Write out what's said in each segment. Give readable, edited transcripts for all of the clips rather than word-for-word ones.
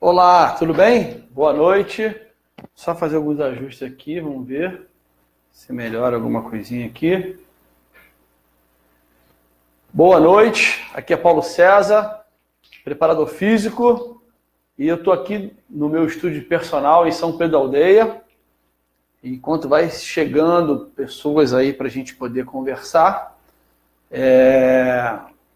Olá, tudo bem? Boa noite. Só fazer alguns ajustes aqui, vamos ver se melhora alguma coisinha aqui. Boa noite, aqui é Paulo César, preparador físico, e eu estou aqui no meu estúdio personal em São Pedro da Aldeia. Enquanto vai chegando pessoas aí para a gente poder conversar,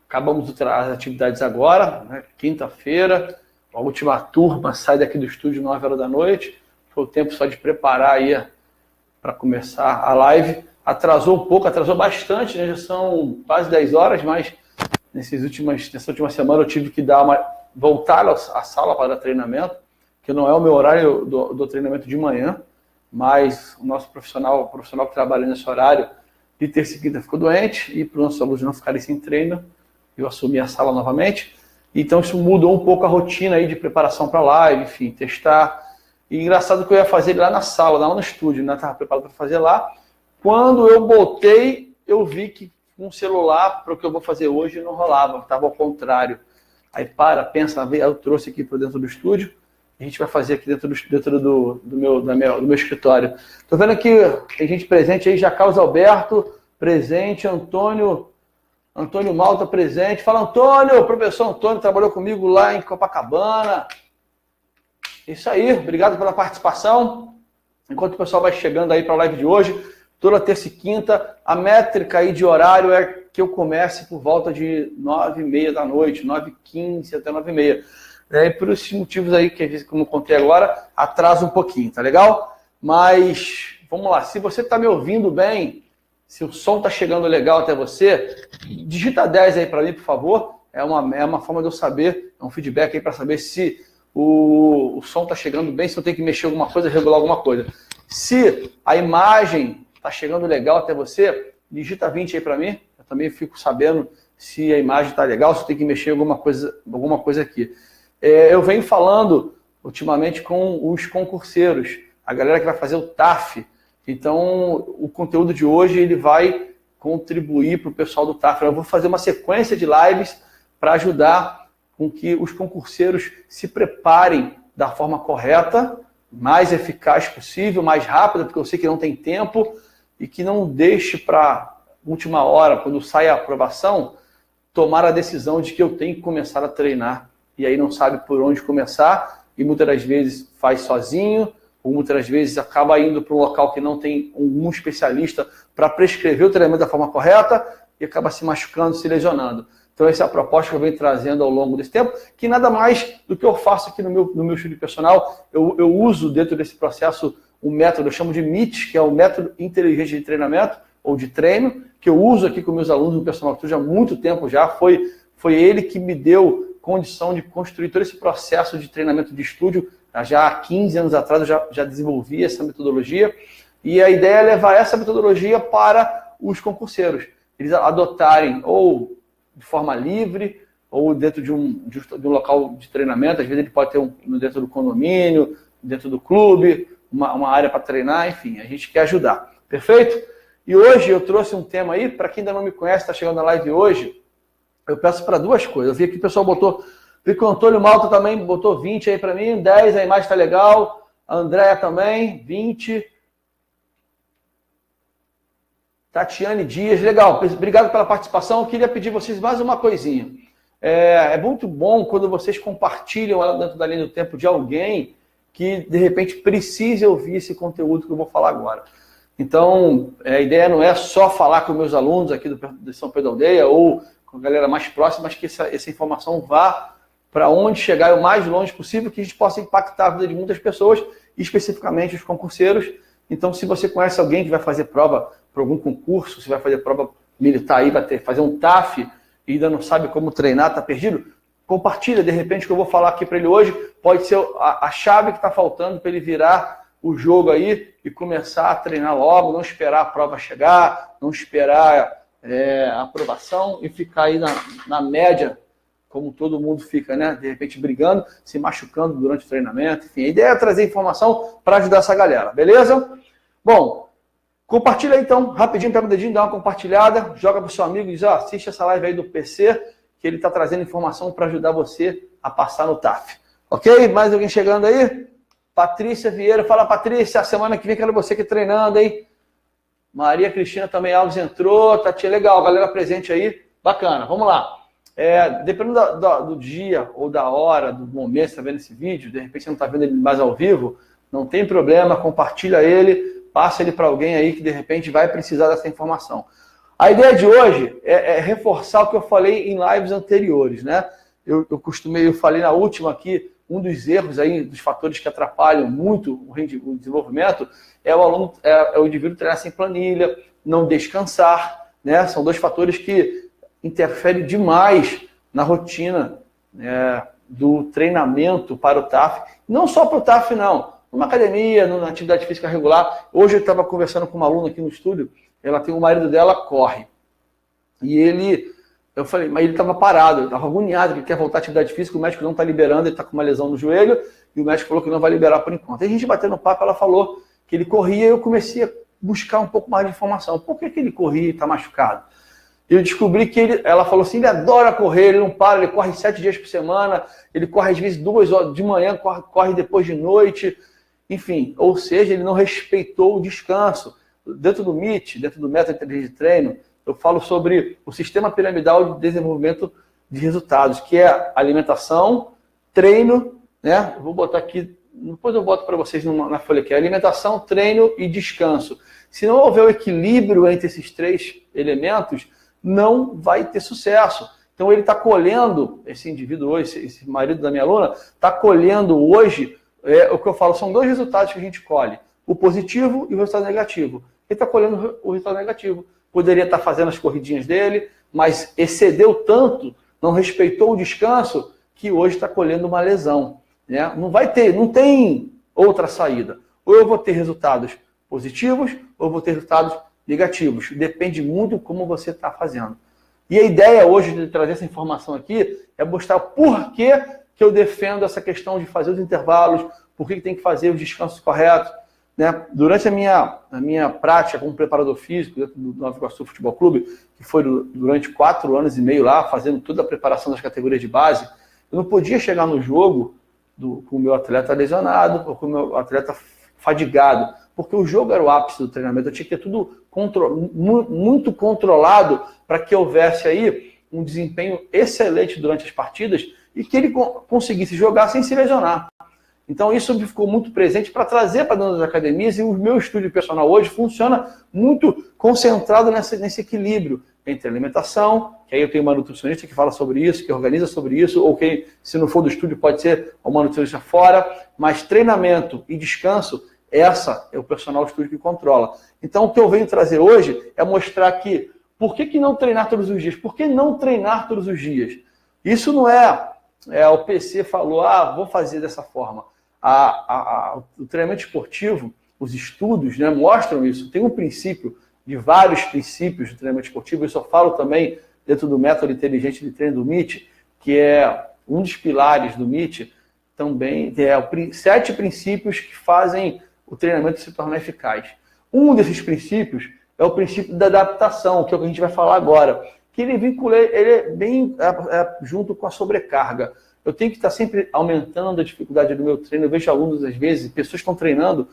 acabamos as atividades agora, né? Quinta-feira. A última turma sai daqui do estúdio 9 horas da noite. Foi o tempo só de preparar aí para começar a live. Atrasou um pouco, atrasou bastante, né? Já são quase 10 horas, mas nessa última semana eu tive que voltar à sala para dar treinamento, que não é o meu horário do treinamento de manhã, mas o nosso profissional que trabalha nesse horário de terça e quinta ficou doente, e para os nossos alunos não ficarem sem treino, eu assumi a sala novamente. Então isso mudou um pouco a rotina aí de preparação para a live, enfim, testar. E engraçado que eu ia fazer lá na sala, lá no estúdio, né? Estava preparado para fazer lá. Quando eu botei, eu vi que um celular para o que eu vou fazer hoje não rolava, estava ao contrário. Aí pensa, eu trouxe aqui para dentro do estúdio, a gente vai fazer aqui dentro do meu escritório. Estou vendo que tem gente presente aí, já Carlos Alberto, presente, Antônio Malta presente. Fala, Antônio, o professor Antônio trabalhou comigo lá em Copacabana. Isso aí, obrigado pela participação. Enquanto o pessoal vai chegando aí para a live de hoje, toda terça e quinta, a métrica aí de horário é que eu comece por volta de 9h30 da noite, 9h15 até 9h30. E por esses motivos aí, que como eu contei agora, atrasa um pouquinho, tá legal? Mas, vamos lá, se você está me ouvindo bem, se o som está chegando legal até você, digita 10 aí para mim, por favor. É uma forma de eu saber, é um feedback aí para saber se o som está chegando bem, se eu tenho que mexer alguma coisa, regular alguma coisa. Se a imagem está chegando legal até você, digita 20 aí para mim. Eu também fico sabendo se a imagem está legal, se eu tenho que mexer alguma coisa aqui. Eu venho falando ultimamente com os concurseiros, a galera que vai fazer o TAF. Então, o conteúdo de hoje ele vai contribuir para o pessoal do TAF. Eu vou fazer uma sequência de lives para ajudar com que os concurseiros se preparem da forma correta, mais eficaz possível, mais rápida, porque eu sei que não tem tempo, e que não deixe para última hora, quando sai a aprovação, tomar a decisão de que eu tenho que começar a treinar. E aí não sabe por onde começar, e muitas das vezes faz sozinho, ou muitas vezes acaba indo para um local que não tem um especialista para prescrever o treinamento da forma correta e acaba se machucando, se lesionando. Então essa é a proposta que eu venho trazendo ao longo desse tempo, que nada mais do que eu faço aqui no meu estúdio personal. Eu uso dentro desse processo um método, eu chamo de MIT, que é o método inteligente de treinamento, ou de treino, que eu uso aqui com meus alunos no personal estúdio há muito tempo já. Foi ele que me deu condição de construir todo esse processo de treinamento de estúdio. Já há 15 anos atrás eu já desenvolvi essa metodologia, e a ideia é levar essa metodologia para os concurseiros. Eles adotarem ou de forma livre, ou dentro de um local de treinamento. Às vezes ele pode ter dentro do condomínio, dentro do clube, uma área para treinar, enfim, a gente quer ajudar. Perfeito? E hoje eu trouxe um tema aí, para quem ainda não me conhece, está chegando na live hoje, eu peço para duas coisas. Eu vi que o pessoal vi que o Antônio Malta também botou 20 aí para mim, 10, a imagem está legal. A Andréia também, 20. Tatiane Dias, legal. Obrigado pela participação. Eu queria pedir a vocês mais uma coisinha. É muito bom quando vocês compartilham lá dentro da linha do tempo de alguém que, de repente, precise ouvir esse conteúdo que eu vou falar agora. Então, a ideia não é só falar com meus alunos aqui de São Pedro da Aldeia ou com a galera mais próxima, mas que essa informação vá para onde chegar o mais longe possível, que a gente possa impactar a vida de muitas pessoas, especificamente os concurseiros. Então, se você conhece alguém que vai fazer prova para algum concurso, se vai fazer prova militar aí, vai fazer um TAF e ainda não sabe como treinar, está perdido, compartilha, de repente, o que eu vou falar aqui para ele hoje, pode ser a chave que está faltando para ele virar o jogo aí e começar a treinar logo, não esperar a prova chegar, não esperar a aprovação e ficar aí na média, como todo mundo fica, né? De repente brigando, se machucando durante o treinamento. Enfim, a ideia é trazer informação para ajudar essa galera, beleza? Bom, compartilha aí então, rapidinho, pega o dedinho, dá uma compartilhada, joga para o seu amigo e diz, assiste essa live aí do PC, que ele está trazendo informação para ajudar você a passar no TAF. Ok? Mais alguém chegando aí? Patrícia Vieira. Fala, Patrícia. A semana que vem quero você aqui treinando, hein? Maria Cristina também Alves entrou. Tatinha, legal. Galera presente aí. Bacana. Vamos lá. Dependendo do dia ou da hora, do momento que você está vendo esse vídeo, de repente você não está vendo ele mais ao vivo, não tem problema. Compartilha ele. Passa ele para alguém aí que de repente vai precisar dessa informação. A ideia de hoje é reforçar o que eu falei em lives anteriores, né? Eu falei na última aqui, um dos erros aí, dos fatores que atrapalham muito o desenvolvimento é o indivíduo treinar sem planilha, não descansar, né? São dois fatores que interferem demais na rotina, né, do treinamento para o TAF. Não só para o TAF, não. Numa academia, na atividade física regular. Hoje eu estava conversando com uma aluna aqui no estúdio, o marido dela corre. E eu falei, mas ele estava parado, ele estava agoniado, ele quer voltar à atividade física, o médico não está liberando, ele está com uma lesão no joelho, e o médico falou que não vai liberar por enquanto. Aí a gente bateu no papo, ela falou que ele corria, e eu comecei a buscar um pouco mais de informação. Por que ele corria e está machucado? Eu descobri que ela falou assim, ele adora correr, ele não para, ele corre 7 dias por semana, ele corre às vezes 2 horas de manhã, corre depois de noite, enfim, ou seja, ele não respeitou o descanso. Dentro do MIT, dentro do Método Inteligente de Treino, eu falo sobre o sistema piramidal de desenvolvimento de resultados, que é alimentação, treino, né? Eu vou botar aqui, depois eu boto para vocês na folha aqui, alimentação, treino e descanso. Se não houver o equilíbrio entre esses 3 elementos, não vai ter sucesso. Então ele está colhendo, esse indivíduo hoje, esse marido da minha aluna, está colhendo hoje, o que eu falo, são 2 resultados que a gente colhe, o positivo e o resultado negativo. Ele está colhendo o resultado negativo. Poderia estar fazendo as corridinhas dele, mas excedeu tanto, não respeitou o descanso, que hoje está colhendo uma lesão, né? Não tem outra saída. Ou eu vou ter resultados positivos, ou eu vou ter resultados negativos. Depende muito de como você está fazendo. E a ideia hoje de trazer essa informação aqui é mostrar por que eu defendo essa questão de fazer os intervalos, por que tem que fazer os descansos corretos, né? Durante a minha prática como preparador físico dentro do Nova Iguaçu Futebol Clube, que foi durante 4 anos e meio lá, fazendo toda a preparação das categorias de base, eu não podia chegar no jogo com o meu atleta lesionado ou com o meu atleta fadigado, porque o jogo era o ápice do treinamento. Eu tinha que ter tudo muito controlado para que houvesse aí um desempenho excelente durante as partidas e que ele conseguisse jogar sem se lesionar. Então isso ficou muito presente para trazer para dentro das academias, e o meu estúdio personal hoje funciona muito concentrado nesse equilíbrio entre alimentação, que aí eu tenho uma nutricionista que fala sobre isso, que organiza sobre isso, ou quem, se não for do estúdio, pode ser uma nutricionista fora, mas treinamento e descanso, essa é o personal estúdio que controla. Então o que eu venho trazer hoje é mostrar que, por que não treinar todos os dias? Por que não treinar todos os dias? Isso não o PC falou, vou fazer dessa forma. O treinamento esportivo, os estudos, né, mostram isso. Tem um princípio, de vários princípios do treinamento esportivo, eu só falo também dentro do método inteligente de treino do MIT, que é um dos pilares do MIT, também 7 princípios que fazem o treinamento se tornar eficaz. Um desses princípios é o princípio da adaptação, que é o que a gente vai falar agora, que ele é bem junto com a sobrecarga. Eu tenho que estar sempre aumentando a dificuldade do meu treino. Eu vejo alunos, às vezes, pessoas que estão treinando,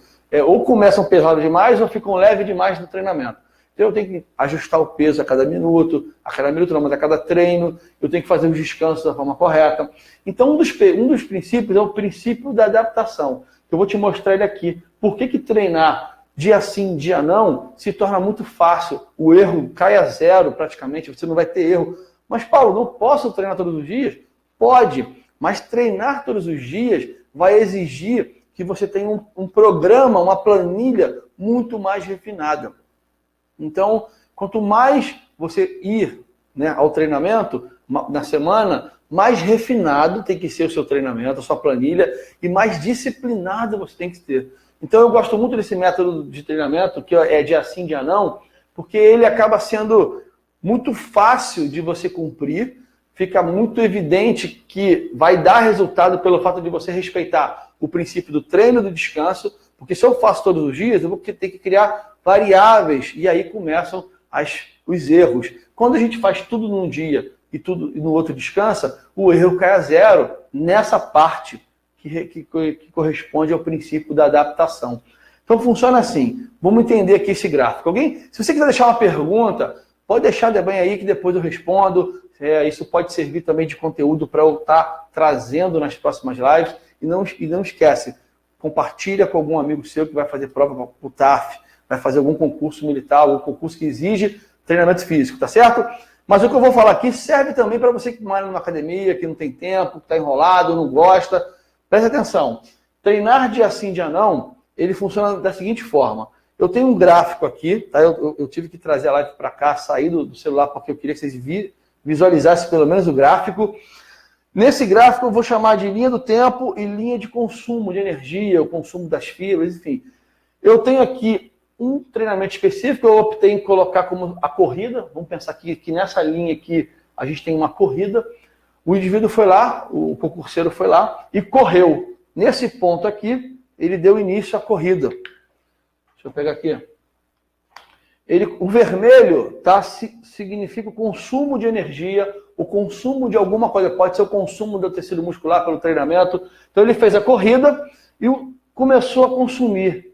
ou começam pesado demais ou ficam leve demais no treinamento. Então eu tenho que ajustar o peso a cada minuto, mas a cada treino. Eu tenho que fazer os descansos da forma correta. Então um dos princípios é o princípio da adaptação. Eu vou te mostrar ele aqui. Por que treinar dia sim, dia não, se torna muito fácil? O erro cai a zero praticamente, você não vai ter erro. Mas, Paulo, não posso treinar todos os dias? Pode, mas treinar todos os dias vai exigir que você tenha um programa, uma planilha muito mais refinada. Então, quanto mais você ir, né, ao treinamento na semana, mais refinado tem que ser o seu treinamento, a sua planilha, e mais disciplinado você tem que ter. Então, eu gosto muito desse método de treinamento, que é dia sim, dia não, porque ele acaba sendo muito fácil de você cumprir, fica muito evidente que vai dar resultado pelo fato de você respeitar o princípio do treino e do descanso, porque se eu faço todos os dias, eu vou ter que criar variáveis, e aí começam os erros. Quando a gente faz tudo num dia e no outro descansa, o erro cai a zero nessa parte que corresponde ao princípio da adaptação. Então funciona assim. Vamos entender aqui esse gráfico. Se você quiser deixar uma pergunta, pode deixar bem aí que depois eu respondo. Isso pode servir também de conteúdo para eu estar trazendo nas próximas lives. E não esquece, compartilha com algum amigo seu que vai fazer prova para o TAF, vai fazer algum concurso militar, algum concurso que exige treinamento físico, tá certo? Mas o que eu vou falar aqui serve também para você que mora numa academia, que não tem tempo, que está enrolado, não gosta. Preste atenção. Treinar dia sim, dia não, ele funciona da seguinte forma. Eu tenho um gráfico aqui, tá? Eu tive que trazer a live para cá, sair do celular porque eu queria que vocês visualizassem pelo menos o gráfico. Nesse gráfico eu vou chamar de linha do tempo e linha de consumo de energia, o consumo das fibras, enfim. Eu tenho aqui um treinamento específico, eu optei em colocar como a corrida. Vamos pensar que nessa linha aqui a gente tem uma corrida. O indivíduo foi lá, o concurseiro foi lá e correu. Nesse ponto aqui, ele deu início à corrida. Deixa eu pegar aqui. O vermelho significa o consumo de energia, o consumo de alguma coisa. Pode ser o consumo do tecido muscular pelo treinamento. Então ele fez a corrida e começou a consumir.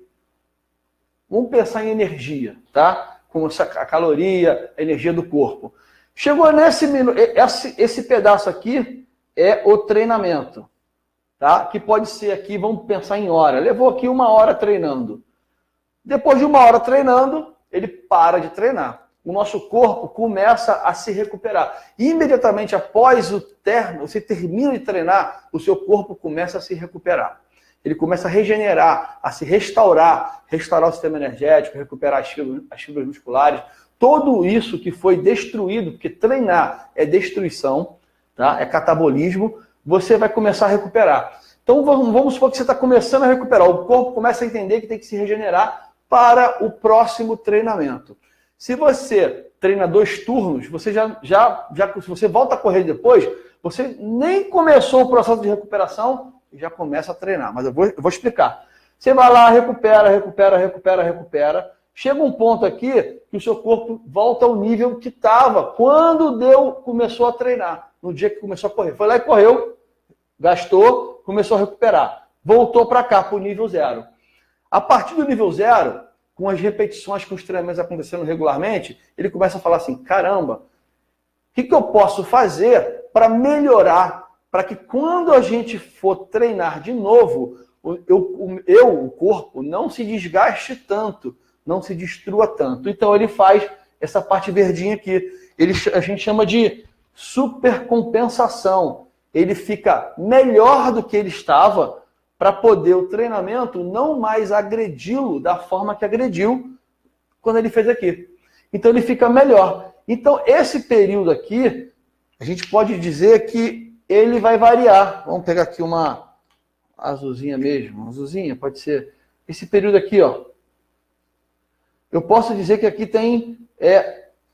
Vamos pensar em energia, tá? Como a caloria, a energia do corpo. Chegou nesse minuto, esse pedaço aqui é o treinamento, tá? Que pode ser aqui, vamos pensar em hora. Levou aqui 1 hora treinando. Depois de 1 hora treinando, ele para de treinar. O nosso corpo começa a se recuperar. Imediatamente após o término, você termina de treinar, o seu corpo começa a se recuperar. Ele começa a regenerar, a se restaurar o sistema energético, recuperar as fibras musculares. Tudo isso que foi destruído, porque treinar é destruição, tá? É catabolismo, você vai começar a recuperar. Então vamos supor que você está começando a recuperar. O corpo começa a entender que tem que se regenerar para o próximo treinamento. Se você treina 2 turnos, você se você volta a correr depois, você nem começou o processo de recuperação e já começa a treinar. Mas eu vou explicar. Você vai lá, recupera. Chega um ponto aqui que o seu corpo volta ao nível que estava quando começou a treinar. No dia que começou a correr. Foi lá e correu, gastou, começou a recuperar. Voltou para cá, para o nível 0. A partir do nível 0, com as repetições, com os treinamentos acontecendo regularmente, ele começa a falar assim, caramba, o que eu posso fazer para melhorar? Para que quando a gente for treinar de novo, o corpo, não se desgaste tanto, não se destrua tanto. Então ele faz essa parte verdinha aqui. A gente chama de supercompensação. Ele fica melhor do que ele estava para poder o treinamento não mais agredi-lo da forma que agrediu quando ele fez aqui. Então ele fica melhor. Então esse período aqui, a gente pode dizer que ele vai variar. Vamos pegar aqui uma azulzinha mesmo. Azulzinha, pode ser. Esse período aqui, ó. Eu posso dizer que aqui tem...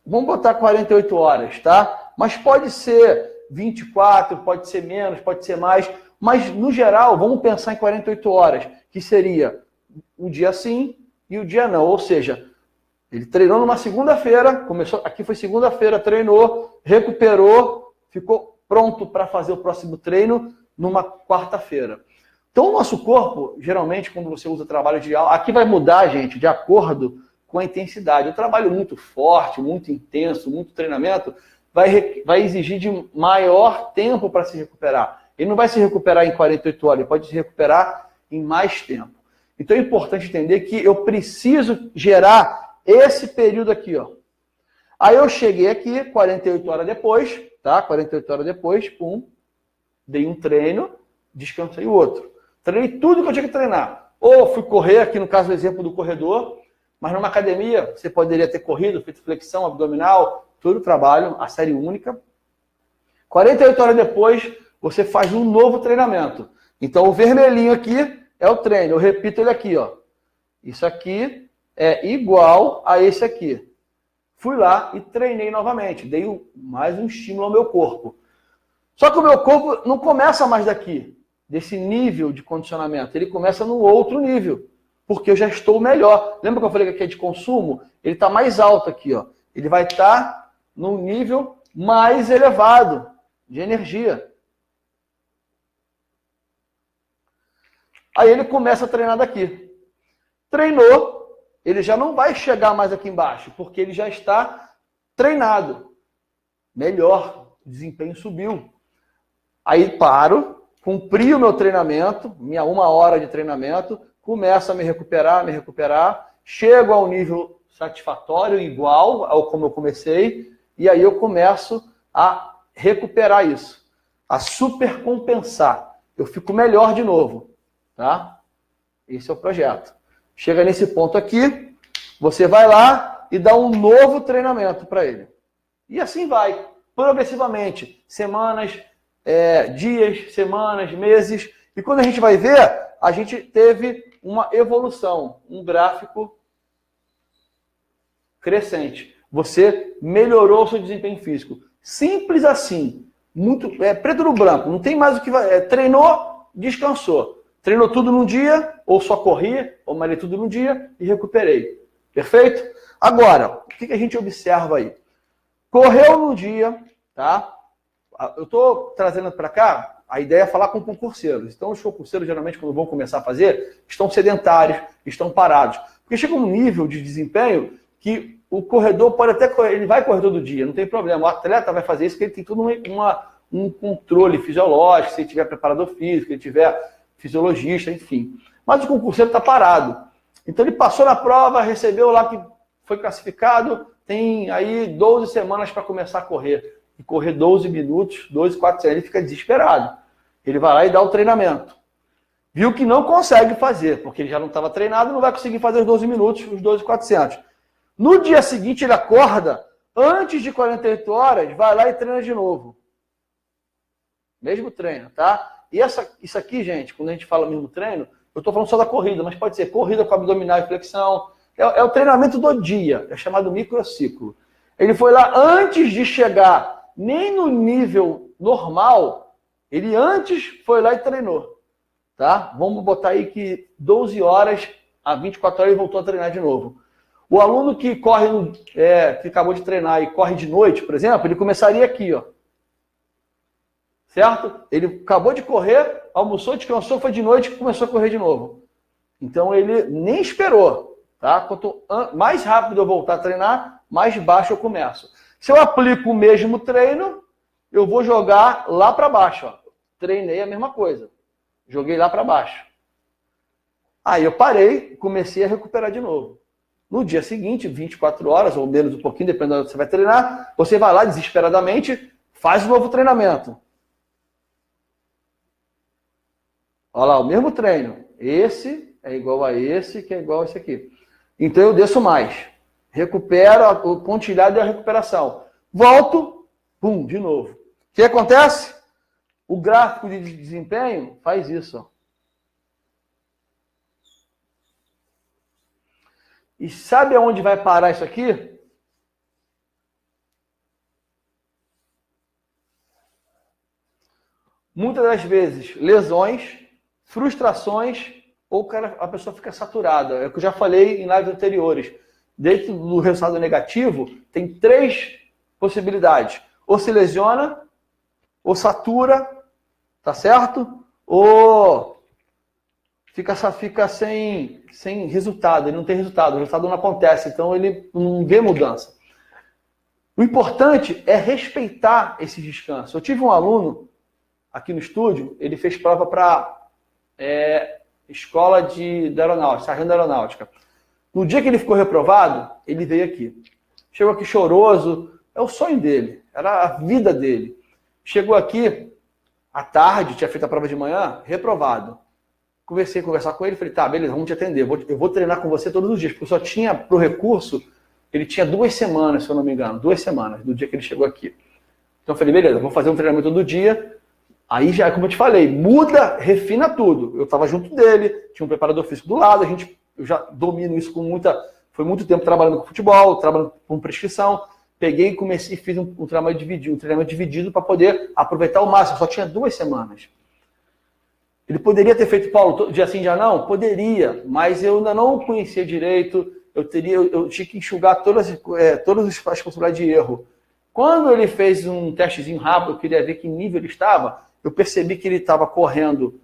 vamos botar 48 horas, tá? Mas pode ser 24, pode ser menos, pode ser mais. Mas, no geral, vamos pensar em 48 horas, que seria o dia sim e o dia não. Ou seja, ele treinou numa segunda-feira, aqui foi segunda-feira, treinou, recuperou, ficou pronto para fazer o próximo treino numa quarta-feira. Então, o nosso corpo, geralmente, quando você usa trabalho de aula, aqui vai mudar, gente, de acordo com a intensidade. O trabalho muito forte, muito intenso, muito treinamento, vai exigir de maior tempo para se recuperar. Ele não vai se recuperar em 48 horas, ele pode se recuperar em mais tempo. Então, é importante entender que eu preciso gerar esse período aqui, ó. Aí eu cheguei aqui, 48 horas depois, tá? 48 horas depois, pum, dei um treino, descansei o outro. Treinei tudo que eu tinha que treinar. Ou fui correr, aqui no caso do exemplo do corredor, mas numa academia você poderia ter corrido, feito flexão abdominal, todo o trabalho, a série única. 48 horas depois, você faz um novo treinamento. Então o vermelhinho aqui é o treino, eu repito ele aqui, ó. Isso aqui é igual a esse aqui. Fui lá e treinei novamente, dei mais um estímulo ao meu corpo. Só que o meu corpo não começa mais daqui, desse nível de condicionamento. Ele começa num outro nível, porque eu já estou melhor. Lembra que eu falei que aqui é de consumo? Ele está mais alto aqui, ó. Ele vai estar num nível mais elevado de energia. Aí ele começa a treinar daqui. Treinou, ele já não vai chegar mais aqui embaixo, porque ele já está treinado. Melhor, o desempenho subiu. Aí paro, cumpri o meu treinamento, minha 1 hora de treinamento, começo a me recuperar, chego ao nível satisfatório, igual ao como eu comecei, e aí eu começo a recuperar isso, a supercompensar. Eu fico melhor de novo, tá? Esse é o projeto. Chega nesse ponto aqui, você vai lá e dá um novo treinamento para ele. E assim vai, progressivamente, semanas, dias, semanas, meses. E quando a gente vai ver, a gente teve uma evolução, um gráfico crescente. Você melhorou o seu desempenho físico. Simples assim. Muito, preto no branco. Não tem mais o que... treinou, descansou. Treinou tudo num dia, ou só corri, ou malhei tudo num dia e recuperei. Perfeito? Agora, o que a gente observa aí? Correu num dia, tá? Eu estou trazendo para cá, a ideia é falar com concurseiros. Então, os concurseiros, geralmente, quando vão começar a fazer, estão sedentários, estão parados. Porque chega um nível de desempenho que o corredor pode até correr, ele vai correr todo dia, não tem problema. O atleta vai fazer isso porque ele tem todo um controle fisiológico, se ele tiver preparador físico, se ele tiver fisiologista, enfim. Mas o concurseiro está parado. Então, ele passou na prova, recebeu lá que foi classificado, tem aí 12 semanas para começar a correr. E correr 12 minutos, 12,400, ele fica desesperado. Ele vai lá e dá o treinamento. Viu que não consegue fazer, porque ele já não estava treinado, não vai conseguir fazer os 12 minutos, os 12,400. No dia seguinte, ele acorda, antes de 48 horas, vai lá e treina de novo. Mesmo treino, tá? E isso aqui, gente, quando a gente fala mesmo treino, eu estou falando só da corrida, mas pode ser corrida com abdominal e flexão. É o treinamento do dia, é chamado microciclo. Ele foi lá antes de chegar nem no nível normal, ele antes foi lá e treinou. Tá? Vamos botar aí que 12 horas a 24 horas ele voltou a treinar de novo. O aluno que corre, que acabou de treinar e corre de noite, por exemplo, ele começaria aqui, ó. Certo? Ele acabou de correr, almoçou, descansou, foi de noite e começou a correr de novo. Então ele nem esperou. Tá? Quanto mais rápido eu voltar a treinar, mais baixo eu começo. Se eu aplico o mesmo treino, eu vou jogar lá para baixo. Ó. Treinei a mesma coisa. Joguei lá para baixo. Aí eu parei e comecei a recuperar de novo. No dia seguinte, 24 horas ou menos um pouquinho, dependendo do que você vai treinar, você vai lá desesperadamente, faz um novo treinamento. Olha lá, o mesmo treino. Esse é igual a esse, que é igual a esse aqui. Então eu desço mais. Recupero o pontilhado e a recuperação. Volto, pum, de novo. O que acontece? O gráfico de desempenho faz isso. Ó. E sabe aonde vai parar isso aqui? Muitas das vezes, lesões, frustrações, ou a pessoa fica saturada. É o que eu já falei em lives anteriores. Dentro do resultado negativo, tem 3 possibilidades. Ou se lesiona, ou satura, tá certo? Ou fica sem resultado, ele não tem resultado, o resultado não acontece, então ele não vê mudança. O importante é respeitar esse descanso. Eu tive um aluno aqui no estúdio, ele fez prova para escola da aeronáutica, sargento da aeronáutica. No dia que ele ficou reprovado, ele veio aqui. Chegou aqui choroso, é o sonho dele, era a vida dele. Chegou aqui à tarde, tinha feito a prova de manhã, reprovado. Comecei a conversar com ele, falei, tá, beleza, vamos te atender, eu vou treinar com você todos os dias, porque só tinha pro recurso, ele tinha 2 semanas, se eu não me engano, 2 semanas do dia que ele chegou aqui. Então eu falei, beleza, vou fazer um treinamento todo dia. Aí já, como eu te falei, muda, refina tudo. Eu estava junto dele, tinha um preparador físico do lado, eu já domino isso foi muito tempo trabalhando com futebol, trabalhando com prescrição. Peguei e comecei e fiz um treinamento dividido para poder aproveitar o máximo. Só tinha 2 semanas. Ele poderia ter feito, Paulo, dia sim, dia não? Poderia, mas eu ainda não conhecia direito, eu tinha que enxugar todas as possibilidades de erro. Quando ele fez um testezinho rápido, eu queria ver que nível ele estava, eu percebi que ele estava correndo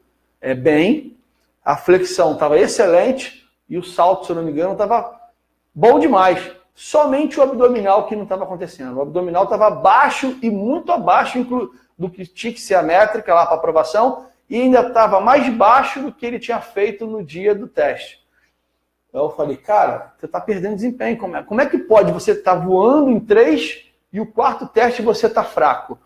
bem, a flexão estava excelente e o salto, se eu não me engano, estava bom demais. Somente o abdominal que não estava acontecendo. O abdominal estava abaixo e muito abaixo do que tinha que ser a métrica lá para aprovação e ainda estava mais baixo do que ele tinha feito no dia do teste. Eu falei, cara, você está perdendo desempenho. Como é que pode você estar voando em 3 e o quarto teste você está fraco?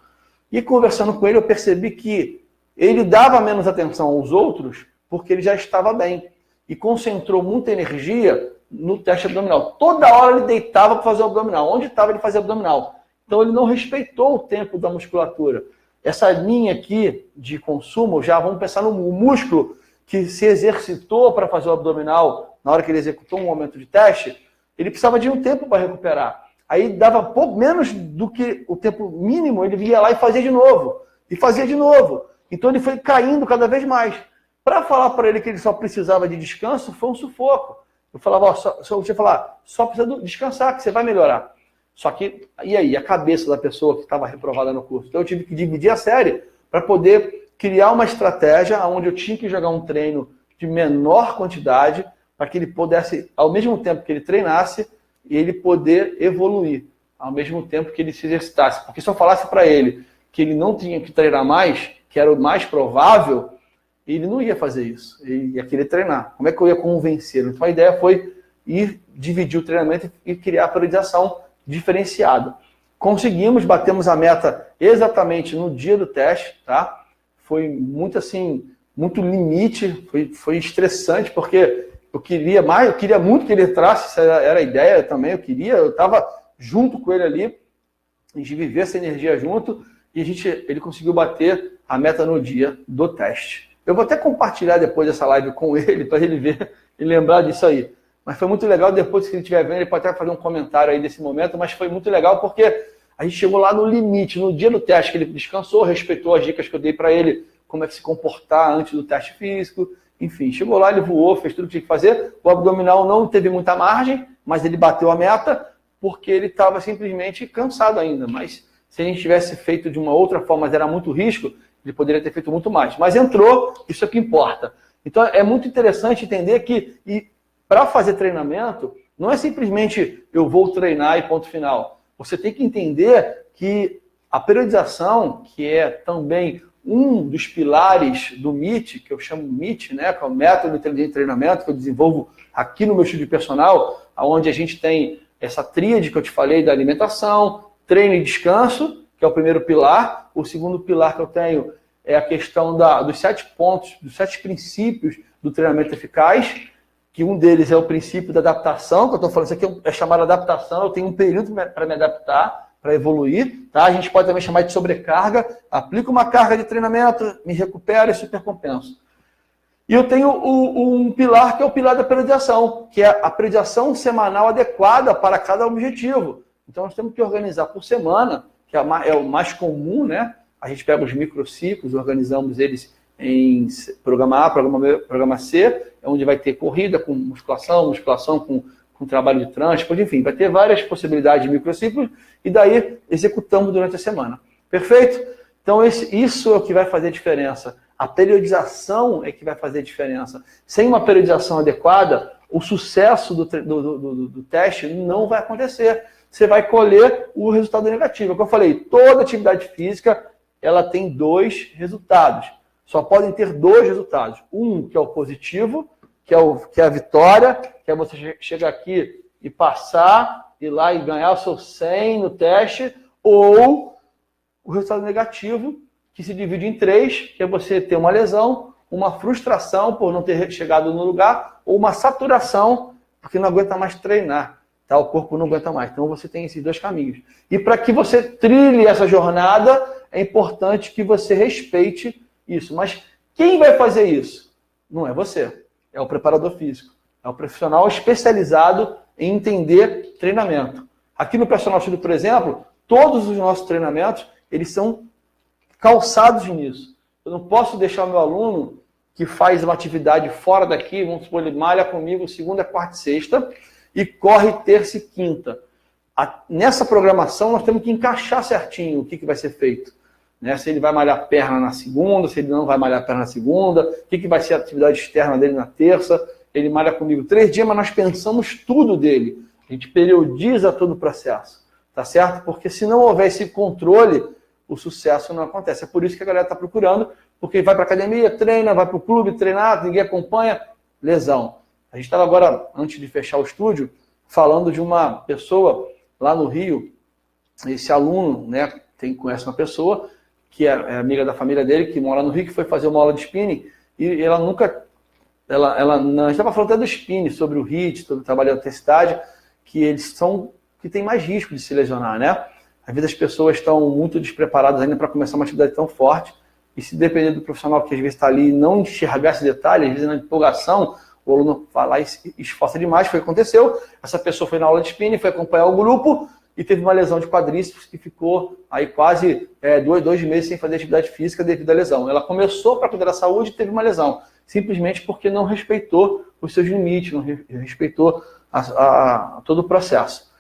E conversando com ele, eu percebi que ele dava menos atenção aos outros porque ele já estava bem. E concentrou muita energia no teste abdominal. Toda hora ele deitava para fazer o abdominal. Onde estava, ele fazia abdominal. Então ele não respeitou o tempo da musculatura. Essa linha aqui de consumo, já vamos pensar no músculo que se exercitou para fazer o abdominal na hora que ele executou um momento de teste, ele precisava de um tempo para recuperar. Aí dava pouco menos do que o tempo mínimo, ele ia lá e fazia de novo. E fazia de novo. Então ele foi caindo cada vez mais. Para falar para ele que ele só precisava de descanso, foi um sufoco. Eu falava, só precisa descansar, que você vai melhorar. Só que, e aí? A cabeça da pessoa que estava reprovada no curso. Então eu tive que dividir a série para poder criar uma estratégia onde eu tinha que jogar um treino de menor quantidade para que ele pudesse, ao mesmo tempo que ele treinasse, ele poder evoluir, ao mesmo tempo que ele se exercitasse. Porque se eu falasse para ele que ele não tinha que treinar mais, que era o mais provável, ele não ia fazer isso. Ele ia querer treinar. Como é que eu ia convencê-lo? Então a ideia foi ir dividir o treinamento e criar a periodização diferenciada. Conseguimos, batemos a meta exatamente no dia do teste, tá? Foi muito assim, muito limite, foi estressante, porque eu queria muito que ele entrasse, essa era a ideia também, eu estava junto com ele ali, a gente vivia essa energia junto, e ele conseguiu bater a meta no dia do teste. Eu vou até compartilhar depois essa live com ele, para ele ver e lembrar disso aí. Mas foi muito legal, depois que ele estiver vendo, ele pode até fazer um comentário aí desse momento, mas foi muito legal porque a gente chegou lá no limite, no dia do teste, que ele descansou, respeitou as dicas que eu dei para ele, como é que se comportar antes do teste físico, enfim, chegou lá, ele voou, fez tudo o que tinha que fazer, o abdominal não teve muita margem, mas ele bateu a meta, porque ele estava simplesmente cansado ainda, mas se a gente tivesse feito de uma outra forma, mas era muito risco, ele poderia ter feito muito mais. Mas entrou, isso é o que importa. Então é muito interessante entender que para fazer treinamento, não é simplesmente eu vou treinar e ponto final. Você tem que entender que a periodização, que é também um dos pilares do MIT, que eu chamo MIT, né, que é o Método Inteligente de Treinamento, que eu desenvolvo aqui no meu estúdio personal, onde a gente tem essa tríade que eu te falei da alimentação, treino e descanso, que é o primeiro pilar. O segundo pilar que eu tenho é a questão dos 7 pontos, dos 7 princípios do treinamento eficaz, que um deles é o princípio da adaptação, que eu estou falando, isso aqui é chamado adaptação, eu tenho um período para me adaptar, para evoluir, tá? A gente pode também chamar de sobrecarga, aplico uma carga de treinamento, me recupero e supercompenso. E eu tenho um pilar que é o pilar da periodização, que é a periodização semanal adequada para cada objetivo. Então nós temos que organizar por semana, que é o mais comum, né? A gente pega os microciclos, organizamos eles em programa A, programa B, programa C, onde vai ter corrida com musculação com trabalho de transporte, enfim, vai ter várias possibilidades de microciclos e daí executamos durante a semana. Perfeito? Então isso é o que vai fazer a diferença. A periodização é que vai fazer a diferença. Sem uma periodização adequada, o sucesso do teste não vai acontecer. Você vai colher o resultado negativo. É o que eu falei, toda atividade física ela tem 2 resultados. Só podem ter 2 resultados. Um, que é o positivo, que é a vitória, que é você chegar aqui e passar, ir lá e ganhar o seu 100 no teste, ou o resultado negativo, que se divide em 3, que é você ter uma lesão, uma frustração por não ter chegado no lugar, ou uma saturação, porque não aguenta mais treinar. Tá? O corpo não aguenta mais. Então você tem esses 2 caminhos. E para que você trilhe essa jornada, é importante que você respeite isso. Mas quem vai fazer isso? Não é você. É o preparador físico. É o profissional especializado em entender treinamento. Aqui no Personal Studio, por exemplo, todos os nossos treinamentos, eles são calçados nisso. Eu não posso deixar o meu aluno que faz uma atividade fora daqui, vamos supor, ele malha comigo segunda, quarta e sexta, e corre terça e quinta. Nessa programação, nós temos que encaixar certinho o que vai ser feito. né? Se ele vai malhar perna na segunda, se ele não vai malhar perna na segunda, o que vai ser a atividade externa dele na terça. Ele malha comigo 3 dias, mas nós pensamos tudo dele. A gente periodiza todo o processo, tá certo? Porque se não houver esse controle, o sucesso não acontece. É por isso que a galera está procurando, porque vai para a academia, treina, vai para o clube treinar, ninguém acompanha, lesão. A gente estava agora, antes de fechar o estúdio, falando de uma pessoa lá no Rio, esse aluno, né, conhece uma pessoa que é amiga da família dele, que mora no Rio, que foi fazer uma aula de spinning, e ela nunca... a gente estava falando até do spinning, sobre o HIIT, sobre o trabalho de intensidade, que tem mais risco de se lesionar, né? Às vezes as pessoas estão muito despreparadas ainda para começar uma atividade tão forte, e se depender do profissional que às vezes está ali e não enxergar esse detalhe, às vezes na empolgação, o aluno vai lá e se esforça demais, foi o que aconteceu. Essa pessoa foi na aula de spinning, foi acompanhar o grupo e teve uma lesão de quadríceps que ficou aí quase 2 meses sem fazer atividade física devido à lesão. Ela começou para cuidar da saúde e teve uma lesão, simplesmente porque não respeitou os seus limites, não respeitou todo o processo.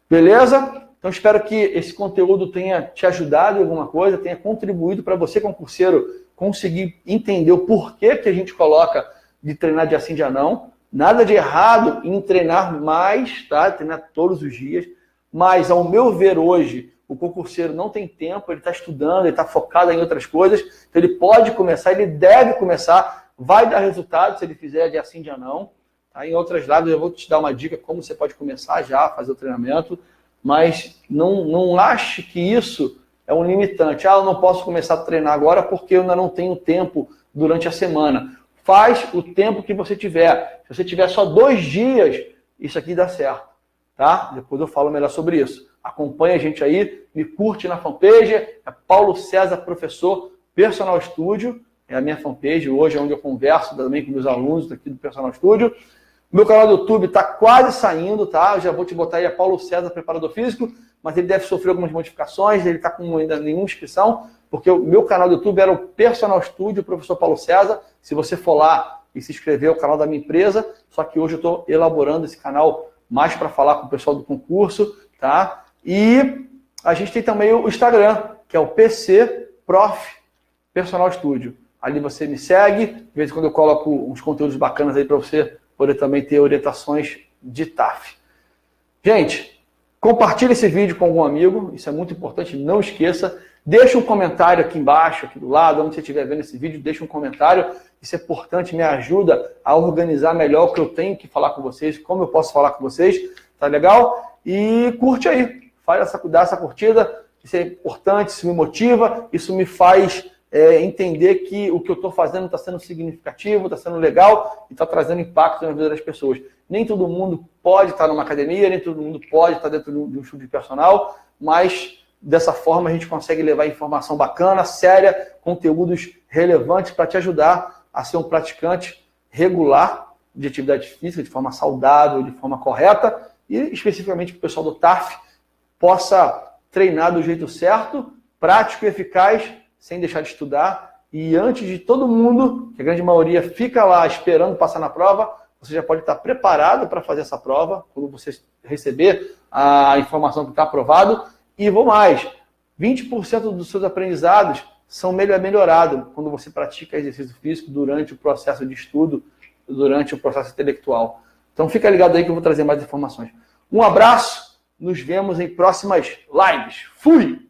Beleza? Então espero que esse conteúdo tenha te ajudado em alguma coisa, tenha contribuído para você, concurseiro, conseguir entender o porquê que a gente coloca de treinar dia sim, dia não. Nada de errado em treinar mais, tá? Treinar todos os dias. Mas, ao meu ver hoje, o concurseiro não tem tempo, ele está estudando, ele está focado em outras coisas. Então ele pode começar, ele deve começar, vai dar resultado se ele fizer dia sim, dia não. Tá? Em outras lives eu vou te dar uma dica como você pode começar já a fazer o treinamento. Mas não ache que isso é um limitante. Eu não posso começar a treinar agora porque eu ainda não tenho tempo durante a semana. Faz o tempo que você tiver. Se você tiver só 2 dias, isso aqui dá certo. Tá? Depois eu falo melhor sobre isso. Acompanha a gente aí, me curte na fanpage. É Paulo César, professor Personal Studio. É a minha fanpage hoje, é onde eu converso também com meus alunos aqui do Personal Studio. Meu canal do YouTube está quase saindo, tá? Eu já vou te botar aí a Paulo César, preparador físico, mas ele deve sofrer algumas modificações, ele está com ainda nenhuma inscrição, porque o meu canal do YouTube era o Personal Studio, professor Paulo César. Se você for lá e se inscrever, é o canal da minha empresa, só que hoje eu estou elaborando esse canal mais para falar com o pessoal do concurso, tá? E a gente tem também o Instagram, que é o PC Prof Personal Studio. Ali você me segue, de vez em quando eu coloco uns conteúdos bacanas aí para você poder também ter orientações de TAF. Gente, compartilhe esse vídeo com algum amigo, isso é muito importante, não esqueça. Deixa um comentário aqui embaixo, aqui do lado, onde você estiver vendo esse vídeo, deixa um comentário. Isso é importante, me ajuda a organizar melhor o que eu tenho que falar com vocês, como eu posso falar com vocês, tá legal? E curte aí, dá essa curtida, isso é importante, isso me motiva, isso me faz entender que o que eu estou fazendo está sendo significativo, está sendo legal e está trazendo impacto na vida das pessoas. Nem todo mundo pode estar numa academia, nem todo mundo pode estar dentro de um estúdio personal, mas dessa forma a gente consegue levar informação bacana, séria, conteúdos relevantes para te ajudar a ser um praticante regular de atividade física, de forma saudável, de forma correta e especificamente que o pessoal do TAF possa treinar do jeito certo, prático e eficaz, sem deixar de estudar, e antes de todo mundo, que a grande maioria fica lá esperando passar na prova, você já pode estar preparado para fazer essa prova, quando você receber a informação que está aprovado, e vou mais, 20% dos seus aprendizados são melhorados quando você pratica exercício físico durante o processo de estudo, durante o processo intelectual. Então fica ligado aí que eu vou trazer mais informações. Um abraço, nos vemos em próximas lives. Fui!